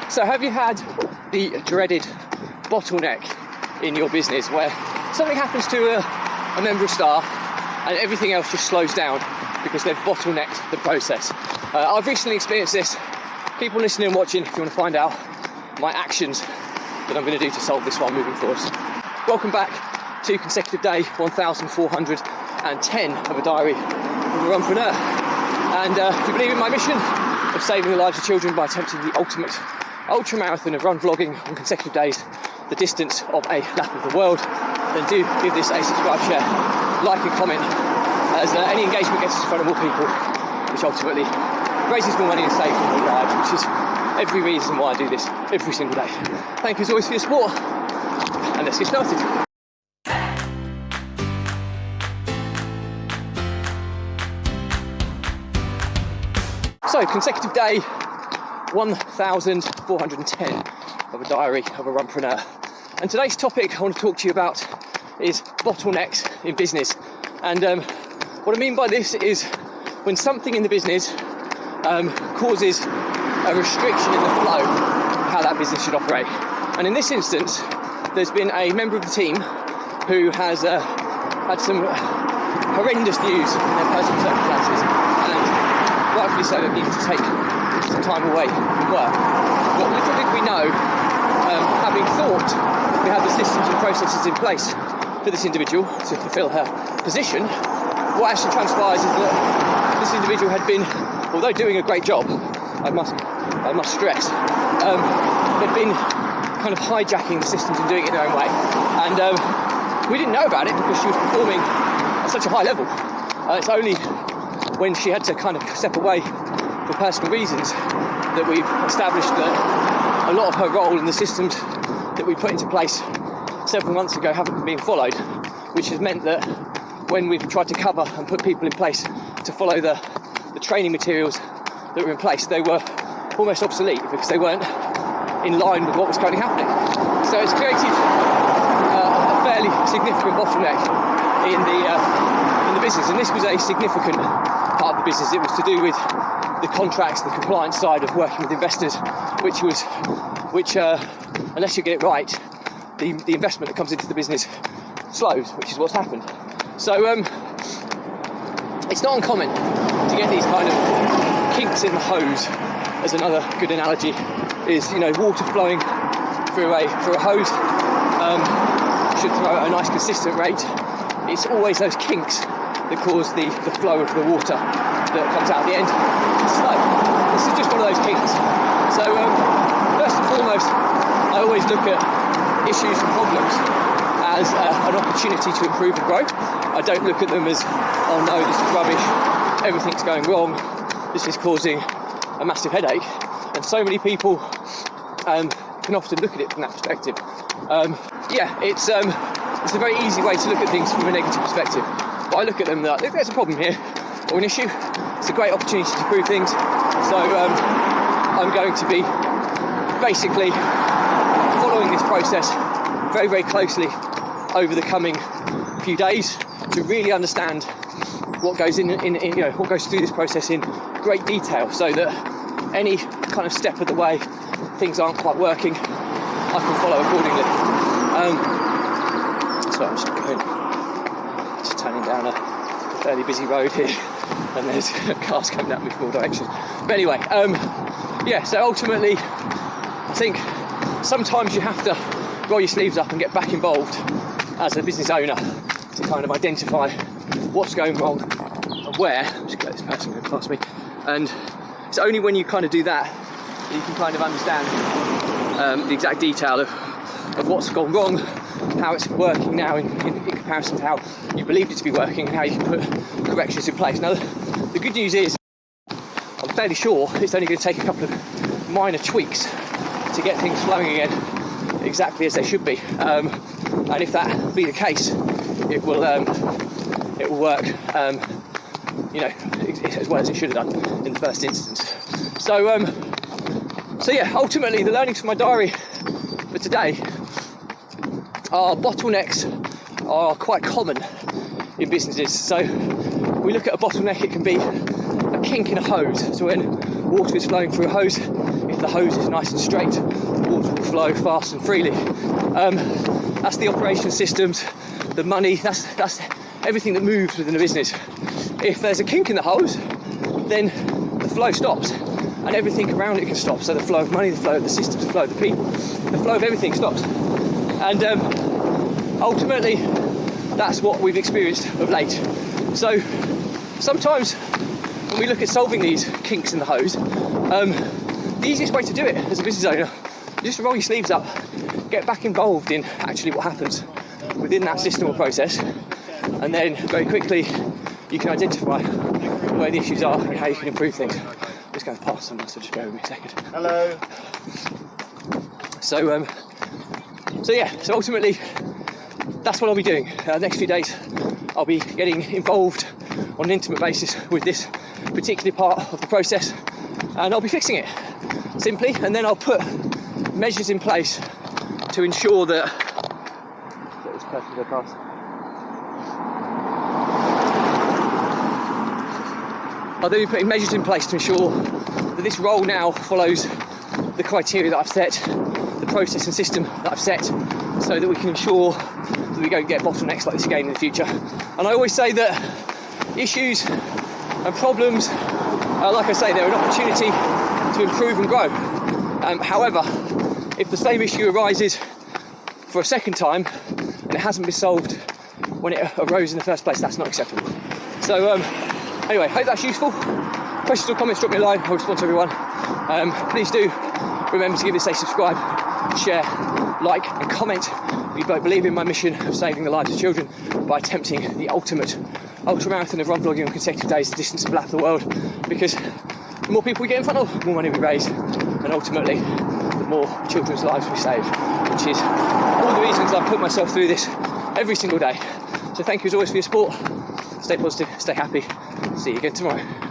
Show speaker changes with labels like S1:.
S1: So have you had the dreaded bottleneck in your business where something happens to a member of staff and everything else just slows down because they've bottlenecked the process? I've recently experienced this. People listening and watching, if you want to find out my actions that I'm going to do to solve this one moving forward. Welcome back to consecutive day 1410 of a diary of a Runpreneur. And if you believe in my mission of saving the lives of children by attempting the ultimate ultra marathon of run vlogging on consecutive days, the distance of a lap of the world, then do give this a subscribe, share, like and comment, as any engagement gets us in front of more people, which ultimately raises more money and saves more lives, which is every reason why I do this every single day. Thank you as always for your support, and let's get started. So, consecutive day 1410 of a diary of a Runpreneur. And today's topic I want to talk to you about is bottlenecks in business. And what I mean by this is when something in the business causes a restriction in the flow of how that business should operate. And in this instance, there's been a member of the team who has had some horrendous news in their personal circumstances, and rightfully so, they needed to take some time away from work. What little did we know, having thought we had the systems and processes in place for this individual to fulfil her position, what actually transpires is that this individual had been, although doing a great job, I must stress, they'd been kind of hijacking the systems and doing it in their own way. And we didn't know about it because she was performing at such a high level. It's only when she had to kind of step away for personal reasons that we've established that a lot of her role in the systems that we put into place several months ago haven't been followed, which has meant that when we've tried to cover and put people in place to follow the training materials that were in place, they were almost obsolete because they weren't in line with what was currently happening. So it's created a fairly significant bottleneck in the business, and this was a significant part of the business. It was to do with the contracts, the compliance side of working with investors, which unless you get it right, the investment that comes into the business slows, which is what's happened. So it's not uncommon to get these kind of kinks in the hose, as another good analogy is, water flowing through a hose should throw at a nice consistent rate. It's always those kinks that cause the flow of the water that comes out at the end slow. This is just one of those kinks. So first and foremost, I always look at issues and problems as an opportunity to improve and grow. I don't look at them as, oh no, this is rubbish, everything's going wrong, this is causing a massive headache. And so many people can often look at it from that perspective. It's a very easy way to look at things from a negative perspective. But I look at them like, if there's a problem here or an issue, it's a great opportunity to improve things. So I'm going to be basically following this process very, very closely over the coming few days to really understand what goes what goes through this process in great detail, so that any kind of step of the way things aren't quite working, I can follow accordingly. So I'm just turning down a fairly busy road here, and there's cars coming at me from all directions. But anyway, so ultimately, I think sometimes you have to roll your sleeves up and get back involved as a business owner to kind of identify what's going wrong and where. I'm just going to let this person go past me. And it's only when you kind of do that you can kind of understand the exact detail of what's gone wrong, how it's working now in comparison to how you believed it to be working, and how you can put corrections in place. Now, the good news is I'm fairly sure it's only going to take a couple of minor tweaks to get things flowing again exactly as they should be. And if that be the case, it will work as well as it should have done in the first instance. So ultimately the learnings from my diary for today are bottlenecks are quite common in businesses. So we look at a bottleneck, it can be a kink in a hose. So when water is flowing through a hose, if the hose is nice and straight, the water will flow fast and freely. That's the operation systems, the money, that's everything that moves within a business. If there's a kink in the hose, then the flow stops and everything around it can stop. So the flow of money, the flow of the systems, the flow of the people, the flow of everything stops. And ultimately, that's what we've experienced of late. So sometimes when we look at solving these kinks in the hose, the easiest way to do it as a business owner, just roll your sleeves up, get back involved in actually what happens within that system or process, and then very quickly you can identify where the issues are and how you can improve things. I'm just going past someone, so just bear with me a second.
S2: Hello.
S1: So ultimately, that's what I'll be doing. The next few days, I'll be getting involved on an intimate basis with this particular part of the process, and I'll be fixing it simply, and then I'll put measures in place to ensure that. Let this person go past. I'll then be putting measures in place to ensure that this role now follows the criteria that I've set, the process and system that I've set, so that we can ensure that we don't get bottlenecks like this again in the future. And I always say that issues and problems, like I say, they're an opportunity to improve and grow. However, if the same issue arises for a second time and it hasn't been solved when it arose in the first place, that's not acceptable. So anyway, hope that's useful. Questions or comments, drop me a line. I'll respond to everyone. Please do remember to give this a subscribe, share, like and comment. We both believe in my mission of saving the lives of children by attempting the ultimate ultra-marathon of run vlogging on consecutive days, the distance of lap of the world, because the more people we get in front of, the more money we raise, and ultimately the more children's lives we save, which is all the reasons I put myself through this every single day. So thank you as always for your support. Stay positive, stay happy. See you again tomorrow.